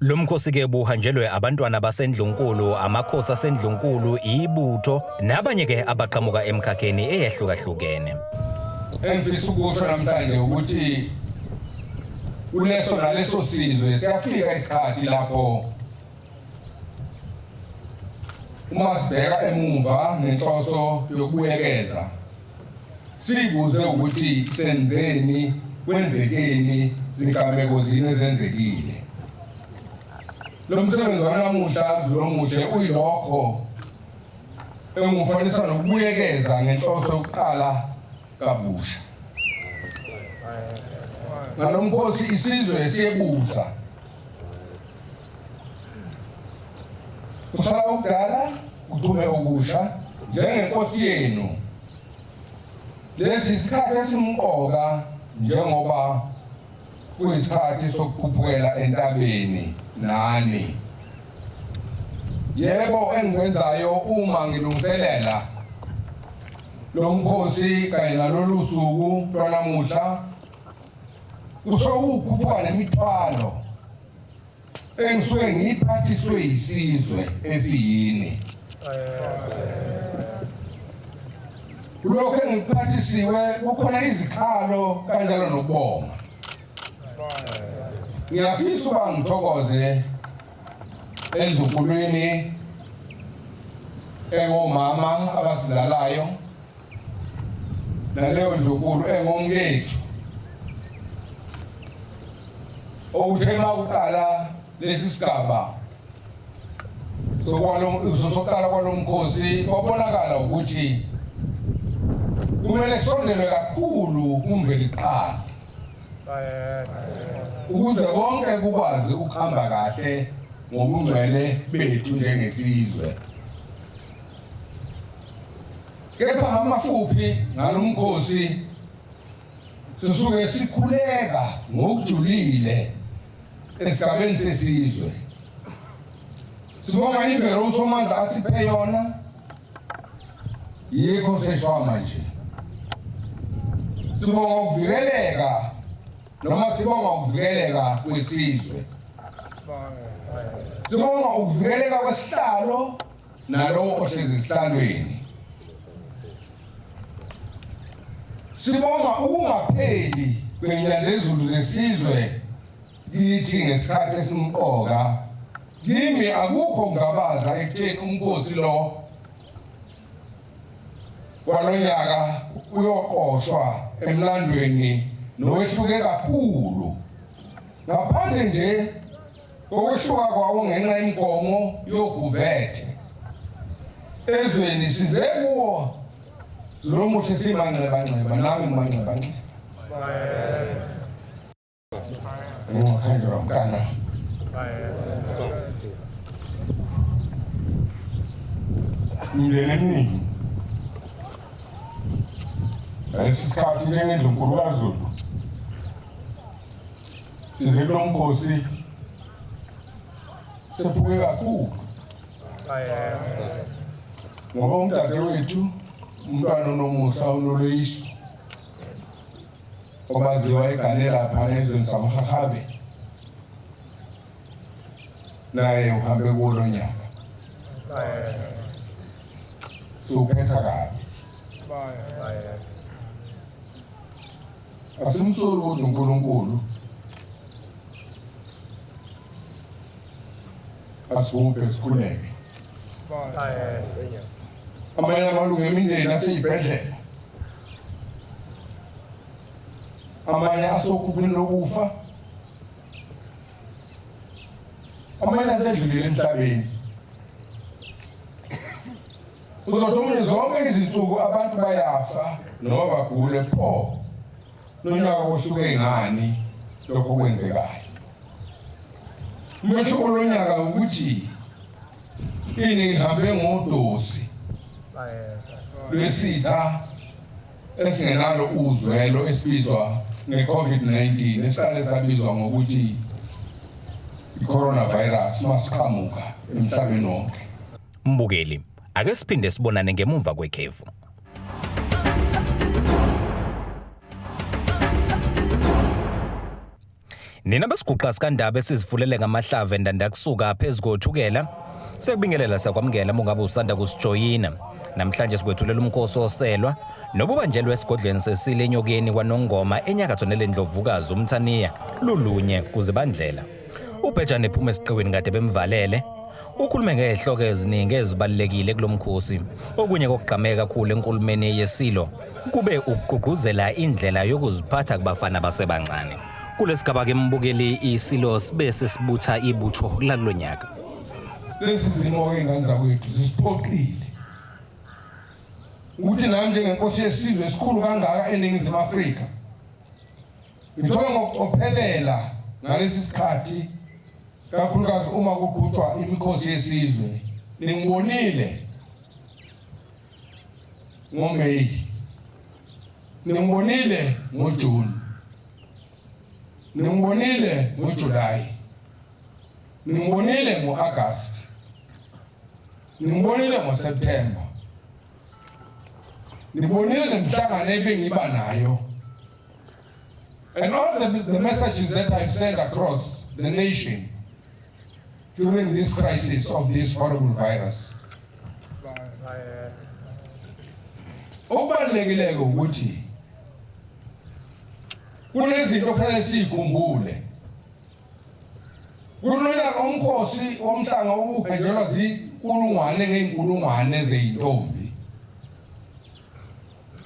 Lo mkhosi ke buhanjelwe abantwana basendlunkulu, amakhosi asendlunkulu, ibutho nabanye ke abaqhamuka emkhakheni eyehlukahlukene. Engifisa ukusho namhlanje ukuthi kuleso naleso sizwe siyafika isikhathi lapho uma sibheka emumva nenhloso yokubuyekeza sibuze ukuthi senzeni kwenzekeni zigameko zini ezenzekile. Lo msebenzi wanamuhla Zulumushe uyilokho engufanisa nokubuyekeza ngenhloso yokuqala kabusha. Ngalomkhosi isizwe siyebusa. Kusala ukudala kuthume okusha njengenkosi yenu. Lesi isikhathi esimqoka njengoba kuyisikhathi sokukhuphukela entabeni nani. Yebo engikwenzayo uma ngilungiselela lo mkhosi kanye nalolu suku lwanamuhla kusho ukukhuphuka nemithwalo engisuke ngiyiphathiswe isizwe esiyini. Lokho engiphathisiwe kukhona izikhalo kanjalo nokubonga. Ngiyafisa ukuba ngithokoze endlukulweni engomama abasizalayo naleyo ndlukulu engomkethu okuthema ukuqala lesi sigaba sokuqala kwalo mkhosi kwabonakala ukuthi kumele kusondelwe kakhulu kumveli qala ukuze konke kukwazi ukuhamba kahle ngobungcwele bethu njengesizwe. Kepha ngamafuphi ngalomkhosi sisuke sikhuleka ngokujulile esigabeni sesizwe. Sibonga imvelo uSomandla asiphe yona yikho seshwa manje. Sibonga ukuvikeleka noma sibonga ukuvikeleka kwesizwe. Sibonga ukuvikeleka kwesihlalo nalo ohlezi esihlalweni. Sibonga ukungapheli kwenyandezulu zesizwe kithi ngesikhathi esimqoka. Kimi akukho ngabaza ekutheni umkhosi lo walonyaka uyoqoshwa emlandweni nowehluke kakhulu. Ngaphandle nje kokwehluka kwawo ngenxa yemigomo yokuvethe. Ezweni size kuwo Zulumushe simanxeba nami manxeba. Ngokhanjwa mkana. Mndeni eminingi. Lesikhathi njengendlunkulu kaZulu. Size kulo mkhosi sephuke kakhulu. Ngoba umdadewethu umntwana unomusa unoloyiso obaziwa eganela phana ezweni samahahabe naye uhambe kulo nyaka suphetha kabi. Asimsoli kodwa uNkulunkulu asibuphe sikhuleke. Amanye amalungu emindeni aseyibhedlela, amanye asokhuphini lokufa, amanye asedlulile emhlabeni. Uzothi zonke izinsuku abantu bayafa noma bagule pho nonyaka ohluke ngani lokho kwenzekayo. Umehluko lonyaka ukuthi ini ngihambe ngodosi lesitha esingenalo uzwelo esibizwa ngeCovid-19 esiqale sabizwa ngokuthi i-coronavirus masiqhamuka emhlabeni wonke. Mbukeli, ake siphinde sibonane ngemumva kwekhefu. Nina besiguqa sikandaba esizivulele ngamahlava endanda kusuka phezulu kothukela sekubingelela sakwamukela mungabe usanda kusijoyina Namhlanje sikwethulela umkhosi oselwa nobubanjelwe esigodlweni sesile enyokeni kwaNongoma enyakatho nelendlovukazi uMthaniya lulunye kuzibandlela. Ubhejane ephuma esiqiweni kade bemvalele ukhulume ngezihloko eziningi ezibalekile kulomkhosi. Okunye kokugqameka kakhulu enkulumeni yesilo kube ukugqugquzela indlela yokuziphatha kubafana basebancane. Kulesigaba ke mbukeli isilo sibe sesibutha ibutho lalonyaka. Lezi zimo ingane zakwethu zisiphoqile ukuthi nami njengenkosi yesizwe esikhulu kangaka eNingizimu Afrika ngithola ngokucophelela ngalesi sikhathi kakhulukazi uma kuqhutshwa imikhosi yesizwe. Ningibonile ngoMay, ningibonile ngoJune, ningibonile ngoJuly, ningibonile ngoAugust, ningibonile ngoSeptember, ningibonile nemhlangano ebengiba nayo, and all the messages that I've sent across the nation during this crisis of this horrible virus. Okubalulekileko ukuthi kunezinto kufanele sikhumbule. Kunonyaka umkhosi womhlanga wokuhenjelwa ziinkulungwane ngeenkulungwane zeintombi.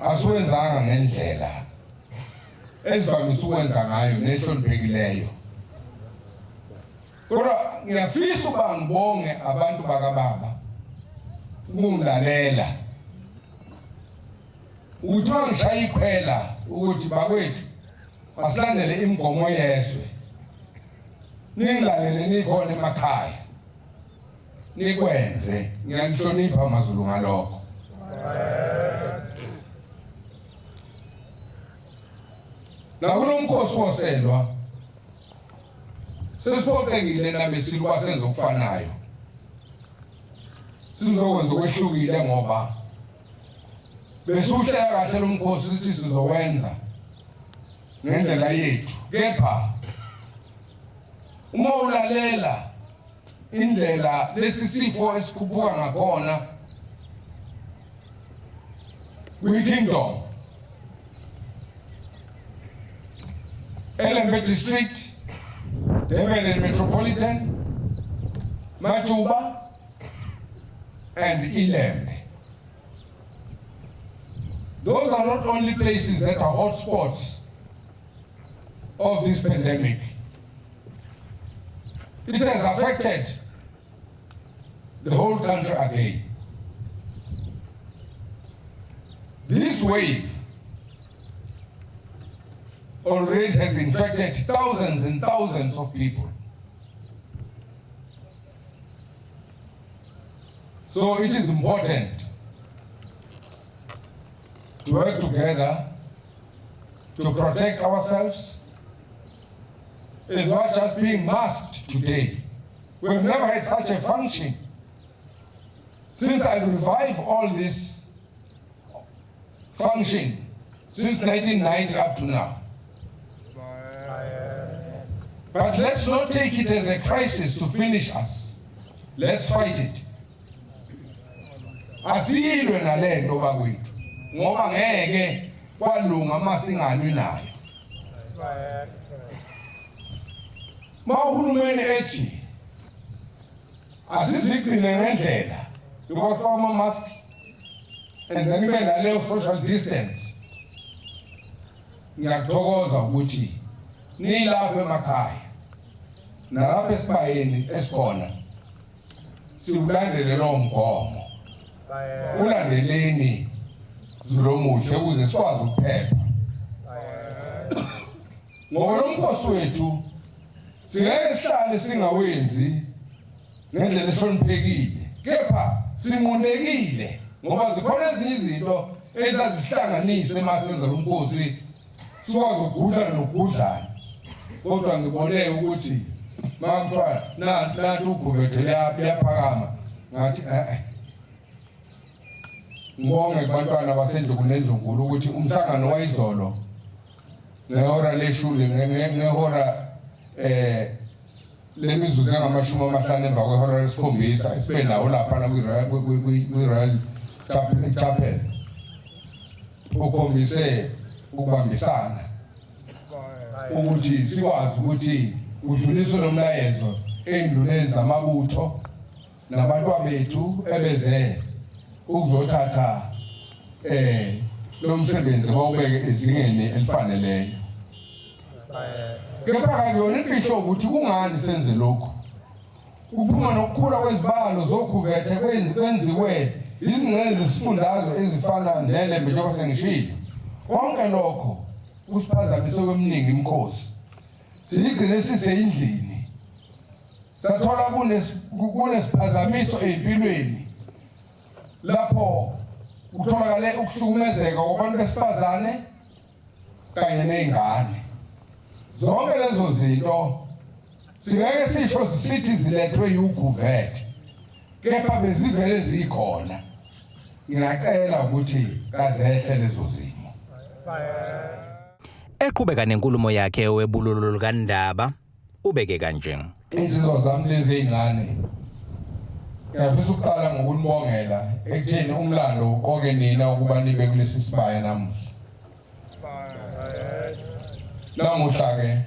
Asiwenzanga ngendlela esivamise ukwenza ngayo nehloniphekileyo. Kodwa ngiyafisa ukuba ngibonge abantu bakababa ukungilalela ukuthi mangishaya ikhwela ukuthi bakwethu asilandele imigomo yeswe, ningilalele nikhona emakhaya nikwenze. Ngiyalihlonipha amaZulu ngalokho. Nakulomkhosi woselwa sesiphoqekile nabesilo basenza okufanayo. Sizokwenza okwehlukile ngoba besuhlela kahle lo mkhosi sithi sizowenza ngendlela yethu. Kepha uma ulalela indlela lesi sifo esikhuphuka ngakhona kwi-Kingdom, Elambe District, Durban and Metropolitan, Majuba, and Ilembe. Those are not only places that are hotspots of this pandemic. It has affected the whole country again. This wave already has infected thousands and thousands of people. So it is important to work together to protect ourselves, as much as being masked today. We've never had such a function since I've revived all this function since 1990 up to now. But let's not take it as a crisis to finish us. Let's fight it. Asilwe nalento bakwethu ngoba ngeke kwalunga masingalwi nayo. Uhulumeni ethi asizigcine ngendlela because of ama mask and then kube naleyo social distance. Ngiyathokoza ukuthi nilapha emakhaya nalapha esibayeni esikhona siulandele lo mgomo. Ulandeleni Zulu muhle ukuze sikwazi ukuphepha. Ngoba lo mkhosi wethu singeke sihlale singawenzi ngendlela ehloniphekile, kepha sinqundekile ngoba zikhona ezinye izinto ezazihlanganise emasenza lo mkhosi sikwazi ukugudlana nokugudlana. Kodwa ngibone ukuthi makuthiwa nanti uGuvethe liyaphakama ngathi ngibonge kubantwana basendlukulu endlunkulu ukuthi umhlangano wayizolo ngehora leshule ngehora lemizuzu engamashumi amahlanu emva kwehora lesikhombisa sibe nawo lapha kwi-Royal chapel ukhombise ukubambisana ukuthi sikwazi ukuthi udluliswe nomlayezo endluleni zamabutho nabantu bethu ebeze ukuzothatha lo msebenzi bawubeke ezingeni elifaneleyo. Kepha akuyona imfihlo ukuthi kungani senze lokho. Ukuphuma nokukhula kwezibalo zokhuvethe kwenziwe izingcele zesifundazwe ezifana neLembe njengoba sengishilo. Konke lokho kusiphazamisa kweminingi imikhosi. Sigcine siseyindlini. Sathola kunesiphazamiso empilweni. Lapho kutholakale ukuhlukumezeka kwabantu besifazane kanye nezingane. Zonke lezo zinto singeke sisho sithi zilethwe yukuvethe. Kepha bezivele zikhona. Ngiyacela ukuthi kazehle lezo zimo. Eqhubeka nenkulumo yakhe webululu likaNdaba ubeke kanje. Insizwa zami lezi ezingane ngiyafisa ukuqala ngokunibongela ekutheni umlando uqoke nina ukuba nibe kulesi sibaya namuhla. Namuhla ke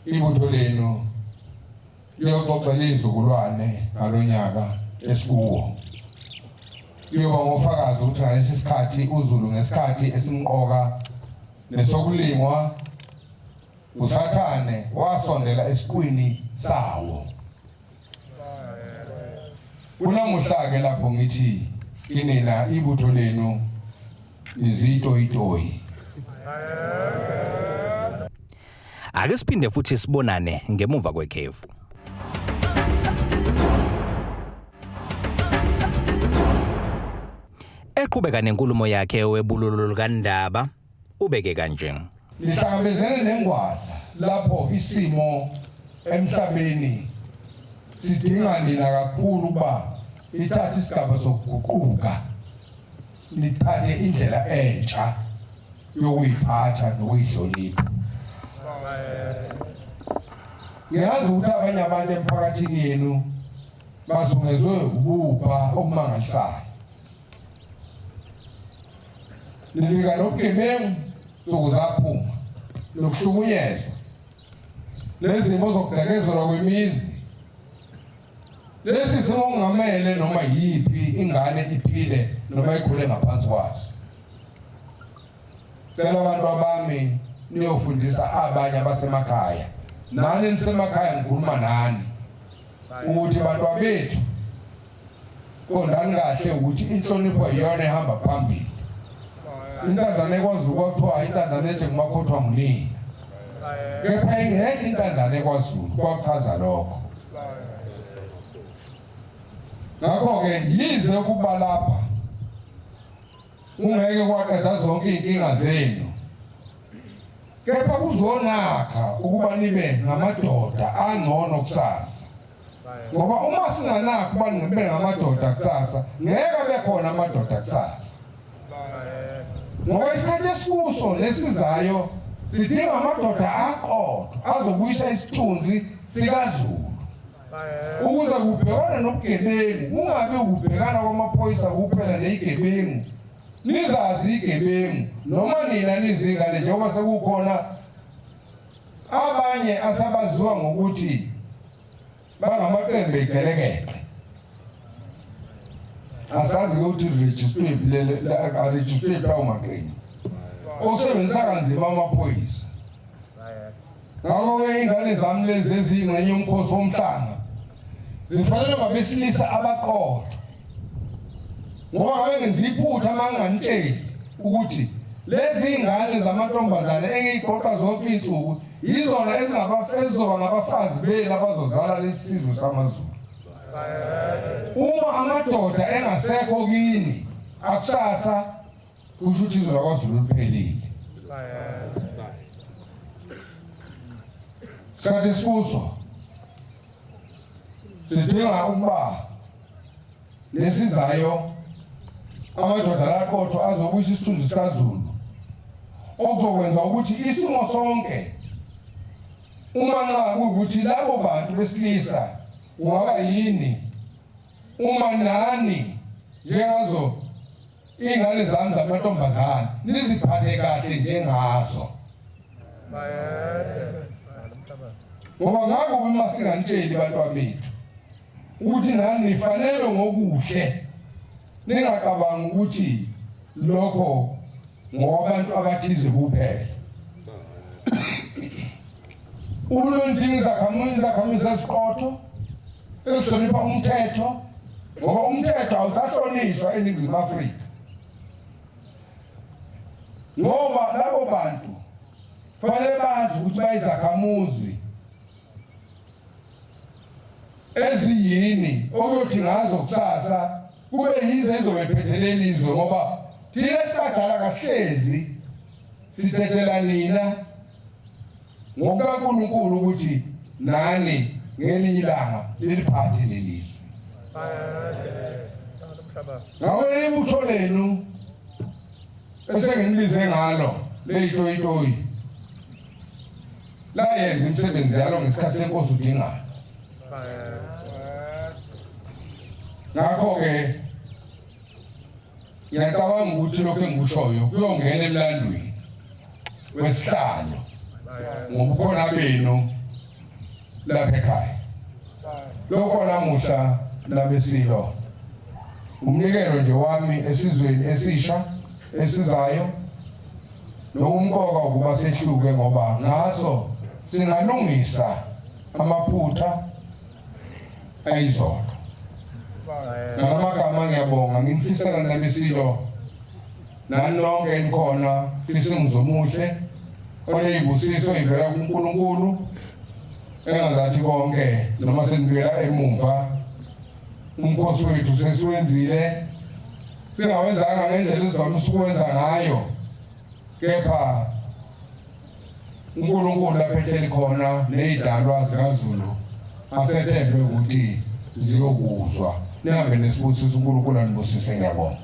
ibutho lenu liyoxoxela izizukulwane ngalonyaka esikuwo. Liyoba ngofakazi ukuthi ngalesi sikhathi uZulu ngesikhathi esimqoka nesokulingwa uSathane wasondela esiqwini sawo. Kunamuhla ke lapho ngithi kinina ibutho lenu nizitoyitoyi. Ake siphinde futhi sibonane ngemuva kwekhefu. Eqhubeka nenkulumo yakhe webululu likaNdaba ubeke kanje. Lihlangabezene nengwadla lapho isimo emhlabeni sidinga nina kakhulu ba ithathe isigaba sokuguquka. Nithathe indlela entsha yokuyiphatha nokuyihlonipha. Ngiyazi ukuthi abanye abantu emphakathini yenu bazungezwe ubupha obumangalisayo. Nifika nobugebengu sokuzaphuma nokuhlukunyezwa lezimo zokudakezelwa kwemizi. Lesi simo kungamele noma yiphi ingane iphile noma ikhule ngaphansi kwaso. Cela abantu abami niyofundisa abanye abasemakhaya. Nani nisemakhaya ngikhuluma nani ukuthi bantwa bethu kondani kahle ukuthi inhlonipho iyona ehamba phambili. Intandane ekwaZulu kwathiwa intandane nje ngumakhothwa ngunina. Kepha ingekho intandane ekwaZulu kwachaza lokho. Ngakho-ke yize ukuba lapha ungeke kwaqeda zonke inkinga zenu. Kepha kuzonakha ukuba nibe ngamadoda angcono kusasa. Ngoba uma singanakho ukuba nibe ngamadoda kusasa, ngeke bekhona amadoda kusasa. Ngoba isikhathi esikuso nesizayo sidinga amadoda aqotho azobuyisa isithunzi sikaZulu. Ukuze kubhekane nobugebengu, kungabe ukubhekana kwamaphoyisa kuphela nezigebengu. Nizazi igebengu noma nina nizingane njengoba sekukhona abanye asabaziwa ngokuthi bangamaqembu egelekeqe. Asazi ukuthi register lawo maqembu osebenzisa kanzima amaphoyisa. Ngakho-ke ingane zami lezi ezingxenye yomkhosi womhlanga zifanele ngabesilisa abaqotho. Ngoba ngabe ngenza iphutha manganitsheli ukuthi lezi ingane zamantombazane engiyiqoqa zonke insuku yizona ezizoba ngabafazi benu abazozala lesi sizwe samaZulu. Uma amadoda engasekho kini akusasa kusho ukuthi izwe lakwaZulu liphelile. Sikhathi esikuso sidinga ukuba lesizayo amadoda laqotho azobuyisa isithunzi sikaZulu okuzokwenza ukuthi isimo sonke uma nxa kuyukuthi labo bantu besilisa ungaba yini uma nani njengazo ingane zami zamantombazane niziphathe kahle njengazo. Ngoba ngakho uma singanitsheli bantwana bethu ukuthi nani nifanele ngokuhle, ningacabangi ukuthi lokho ngowabantu abathize kuphela. Ulundinga izakhamuzi eziqotho ezihlonipha umthetho, ngoba umthetho awusahlonishwa eNingizimu Afrika. Ngoba labo bantu fanele bazi ukuthi bayizakhamuzi eziyini okuyothi ngazo kusasa kube yizo ezobephethelela izwe, ngoba thina sibadala kasihlezi sithethela nina ngokaNkulunkulu ukuthi nani ngelinye ilanga leliphathe lelizwe. Ngawe ibutho lenu esenginibize ngalo leyitoyitoyi la yenza imisebenzi yalo ngesikhathi senkosi udingayo. Ngakho-ke ngiyacabanga ukuthi lokho engikushoyo kuyongena emlandweni wesihlalo ngobukhona benu lapha ekhaya. Lokho namuhla labesilo umnikelo nje wami esizweni esisha esizayo, nokumqoka ukuba sehluke ngoba ngaso singalungisa amaphutha ayizolo. Ngamagama ngiyabonga, ngimfisela nabesilo nani lonke enikhona, fisa umzomuhle oneyibusiso ivela kuNkulunkulu engazathi konke noma senibuyela emumva. Umkhosi wethu sesiwenzile, singawenzanga ngendlela esivamise ukwenza ngayo, kepha uNkulunkulu lapha ehleli khona nezidalwa zikaZulu asethembe ukuthi ziyokuzwa. Nihambe nesibusiso, uNkulunkulu anibusise. Ngiyabonga.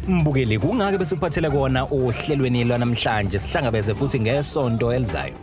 Mbukeli, kungake bese kuphathele kona ohlelweni lwanamhlanje, sihlangabeze futhi ngesonto elizayo.